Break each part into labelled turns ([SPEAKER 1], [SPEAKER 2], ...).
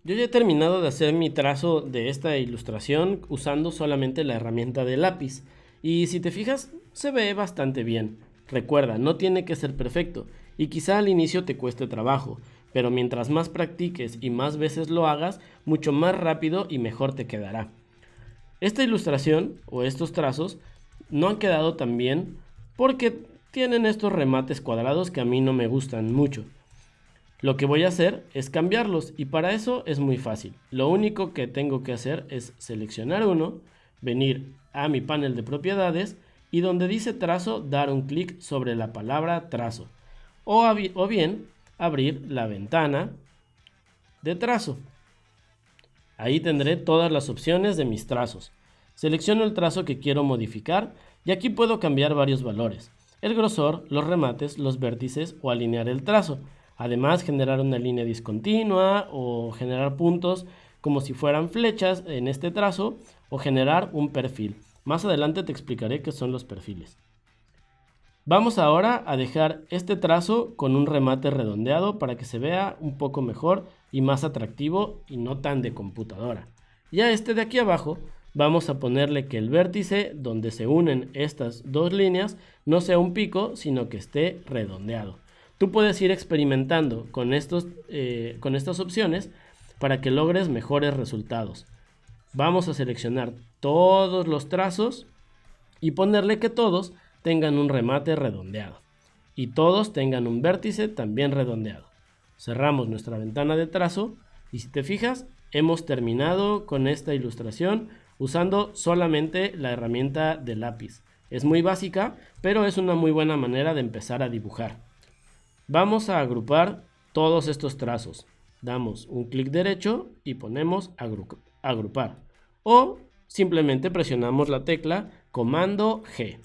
[SPEAKER 1] Yo ya he terminado de hacer mi trazo de esta ilustración usando solamente la herramienta de lápiz. Y si te fijas, se ve bastante bien. Recuerda, no tiene que ser perfecto y quizá al inicio te cueste trabajo, pero mientras más practiques y más veces lo hagas, mucho más rápido y mejor te quedará. Esta ilustración o estos trazos no han quedado tan bien porque tienen estos remates cuadrados que a mí no me gustan mucho. Lo que voy a hacer es cambiarlos y para eso es muy fácil. Lo único que tengo que hacer es seleccionar uno, venir a mi panel de propiedades y donde dice trazo dar un clic sobre la palabra trazo o bien abrir la ventana de trazo. Ahí tendré todas las opciones de mis trazos. Selecciono el trazo que quiero modificar y aquí puedo cambiar varios valores: el grosor, los remates, los vértices o alinear el trazo. Además, generar una línea discontinua o generar puntos como si fueran flechas en este trazo o generar un perfil. Más adelante te explicaré qué son los perfiles. Vamos ahora a dejar este trazo con un remate redondeado para que se vea un poco mejor y más atractivo y no tan de computadora. Y a este de aquí abajo vamos a ponerle que el vértice donde se unen estas dos líneas no sea un pico, sino que esté redondeado. Tú puedes ir experimentando con estas opciones para que logres mejores resultados. Vamos a seleccionar todos los trazos y ponerle que todos tengan un remate redondeado y todos tengan un vértice también redondeado. Cerramos nuestra ventana de trazo y si te fijas, hemos terminado con esta ilustración usando solamente la herramienta de lápiz. Es muy básica, pero es una muy buena manera de empezar a dibujar. Vamos a agrupar todos estos trazos. Damos un clic derecho y ponemos agrupar. O simplemente presionamos la tecla Comando G.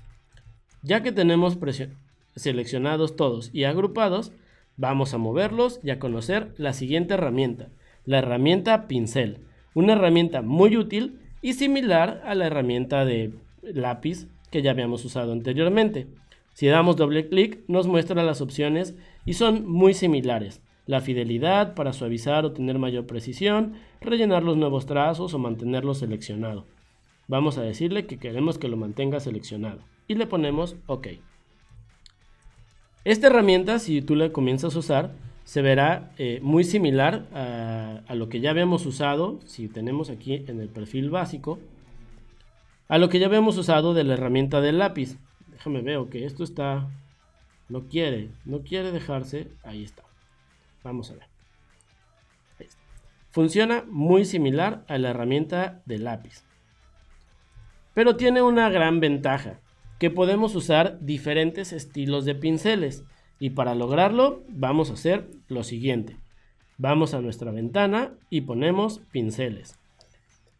[SPEAKER 1] Ya que tenemos seleccionados todos y agrupados, vamos a moverlos y a conocer la siguiente herramienta, la herramienta pincel. Una herramienta muy útil y similar a la herramienta de lápiz que ya habíamos usado anteriormente. Si damos doble clic, nos muestra las opciones y son muy similares. La fidelidad para suavizar o tener mayor precisión, rellenar los nuevos trazos o mantenerlo seleccionado. Vamos a decirle que queremos que lo mantenga seleccionado y le ponemos OK. Esta herramienta, si tú la comienzas a usar, se verá muy similar a lo que ya habíamos usado, si tenemos aquí en el perfil básico, a lo que ya habíamos usado de la herramienta del lápiz. Déjame ver que esto está, no quiere dejarse, ahí está. Vamos a ver. Ahí está. Funciona muy similar a la herramienta del lápiz. Pero tiene una gran ventaja, que podemos usar diferentes estilos de pinceles. Y para lograrlo vamos a hacer lo siguiente. Vamos a nuestra ventana y ponemos pinceles.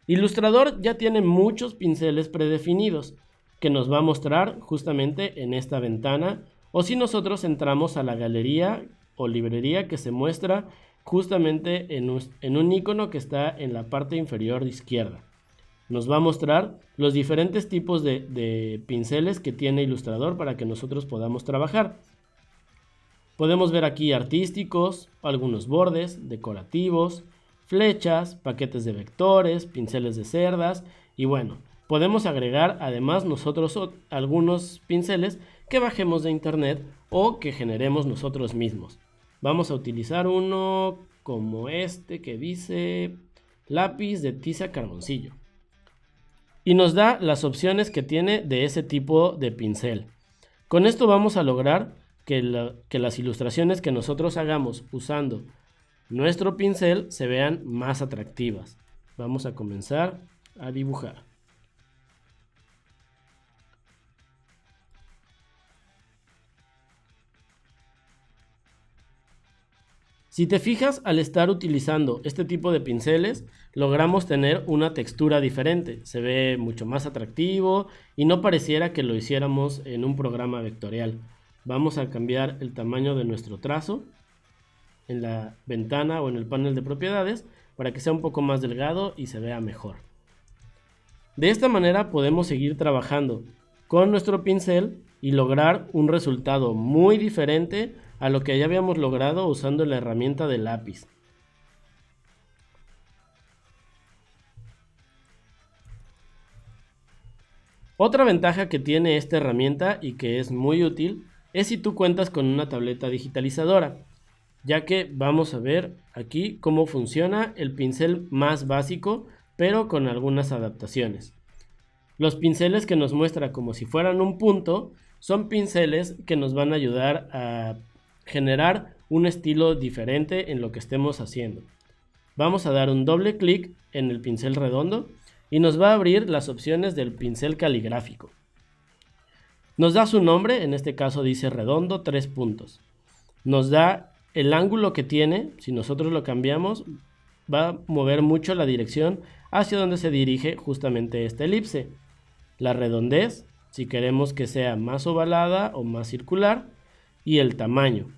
[SPEAKER 1] Illustrator ya tiene muchos pinceles predefinidos que nos va a mostrar justamente en esta ventana, o si nosotros entramos a la galería o librería que se muestra justamente en un icono que está en la parte inferior de izquierda. Nos va a mostrar los diferentes tipos de pinceles que tiene Illustrator para que nosotros podamos trabajar. Podemos ver aquí artísticos, algunos bordes, decorativos, flechas, paquetes de vectores, pinceles de cerdas y bueno, podemos agregar además nosotros algunos pinceles que bajemos de internet o que generemos nosotros mismos. Vamos a utilizar uno como este que dice lápiz de tiza carboncillo. Y nos da las opciones que tiene de ese tipo de pincel. Con esto vamos a lograr que las ilustraciones que nosotros hagamos usando nuestro pincel se vean más atractivas. Vamos a comenzar a dibujar. Si te fijas, al estar utilizando este tipo de pinceles, logramos tener una textura diferente. Se ve mucho más atractivo y no pareciera que lo hiciéramos en un programa vectorial. Vamos a cambiar el tamaño de nuestro trazo en la ventana o en el panel de propiedades para que sea un poco más delgado y se vea mejor. De esta manera podemos seguir trabajando con nuestro pincel y lograr un resultado muy diferente a lo que ya habíamos logrado usando la herramienta de lápiz. Otra ventaja que tiene esta herramienta y que es muy útil es si tú cuentas con una tableta digitalizadora, ya que vamos a ver aquí cómo funciona el pincel más básico, pero con algunas adaptaciones. Los pinceles que nos muestra como si fueran un punto son pinceles que nos van a ayudar a generar un estilo diferente en lo que estemos haciendo. Vamos a dar un doble clic en el pincel redondo y nos va a abrir las opciones del pincel caligráfico. Nos da su nombre, en este caso dice redondo 3 puntos. Nos da el ángulo que tiene, si nosotros lo cambiamos, va a mover mucho la dirección hacia donde se dirige justamente esta elipse. La redondez, si queremos que sea más ovalada o más circular, y el tamaño.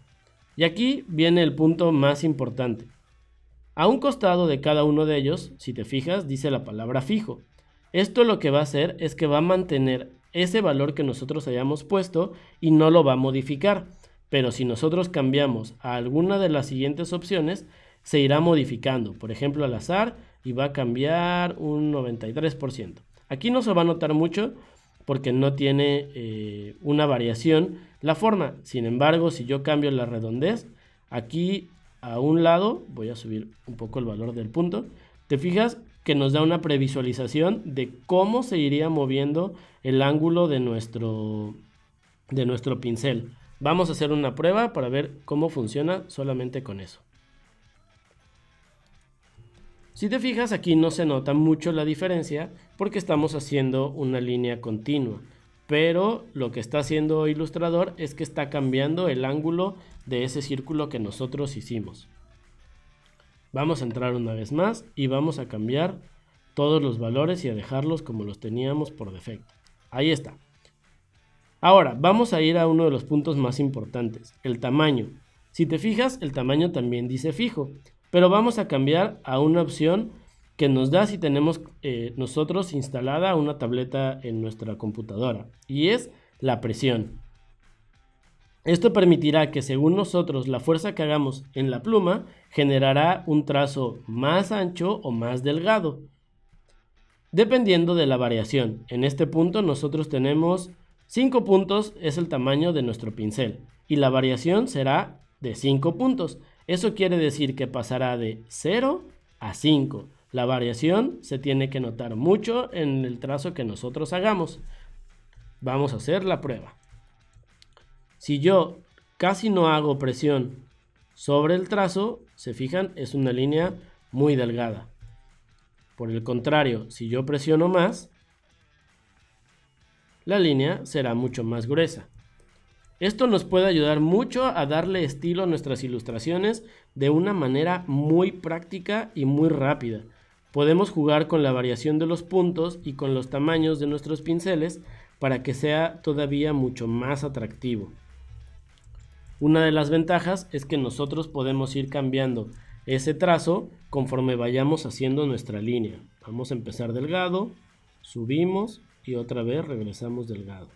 [SPEAKER 1] Y aquí viene el punto más importante. A un costado de cada uno de ellos, si te fijas, dice la palabra fijo. Esto lo que va a hacer es que va a mantener ese valor que nosotros hayamos puesto y no lo va a modificar. Pero si nosotros cambiamos a alguna de las siguientes opciones, se irá modificando. Por ejemplo, al azar, y va a cambiar un 93%. Aquí no se va a notar mucho porque no tiene una variación la forma. Sin embargo, si yo cambio la redondez, aquí a un lado, voy a subir un poco el valor del punto, te fijas que nos da una previsualización de cómo se iría moviendo el ángulo de nuestro pincel. Vamos a hacer una prueba para ver cómo funciona solamente con eso. Si te fijas, aquí no se nota mucho la diferencia porque estamos haciendo una línea continua, pero lo que está haciendo Illustrator es que está cambiando el ángulo de ese círculo que nosotros hicimos. Vamos a entrar una vez más y vamos a cambiar todos los valores y a dejarlos como los teníamos por defecto. Ahí está. Ahora vamos a ir a uno de los puntos más importantes, el tamaño. Si te fijas, el tamaño también dice fijo, pero vamos a cambiar a una opción que nos da si tenemos nosotros instalada una tableta en nuestra computadora, y es la presión. Esto permitirá que según nosotros la fuerza que hagamos en la pluma generará un trazo más ancho o más delgado, dependiendo de la variación. En este punto nosotros tenemos 5 puntos, es el tamaño de nuestro pincel, y la variación será de 5 puntos. Eso quiere decir que pasará de 0 a 5. La variación se tiene que notar mucho en el trazo que nosotros hagamos. Vamos a hacer la prueba. Si yo casi no hago presión sobre el trazo, se fijan, es una línea muy delgada. Por el contrario, si yo presiono más, la línea será mucho más gruesa. Esto nos puede ayudar mucho a darle estilo a nuestras ilustraciones de una manera muy práctica y muy rápida. Podemos jugar con la variación de los puntos y con los tamaños de nuestros pinceles para que sea todavía mucho más atractivo. Una de las ventajas es que nosotros podemos ir cambiando ese trazo conforme vayamos haciendo nuestra línea. Vamos a empezar delgado, subimos y otra vez regresamos delgado.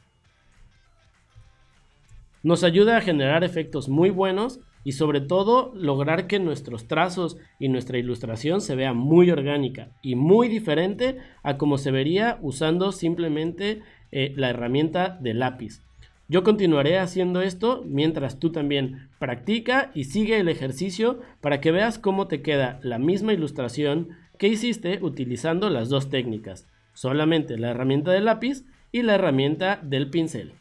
[SPEAKER 1] Nos ayuda a generar efectos muy buenos y sobre todo lograr que nuestros trazos y nuestra ilustración se vea muy orgánica y muy diferente a como se vería usando simplemente la herramienta de lápiz. Yo continuaré haciendo esto mientras tú también practica y sigue el ejercicio para que veas cómo te queda la misma ilustración que hiciste utilizando las dos técnicas, solamente la herramienta de lápiz y la herramienta del pincel.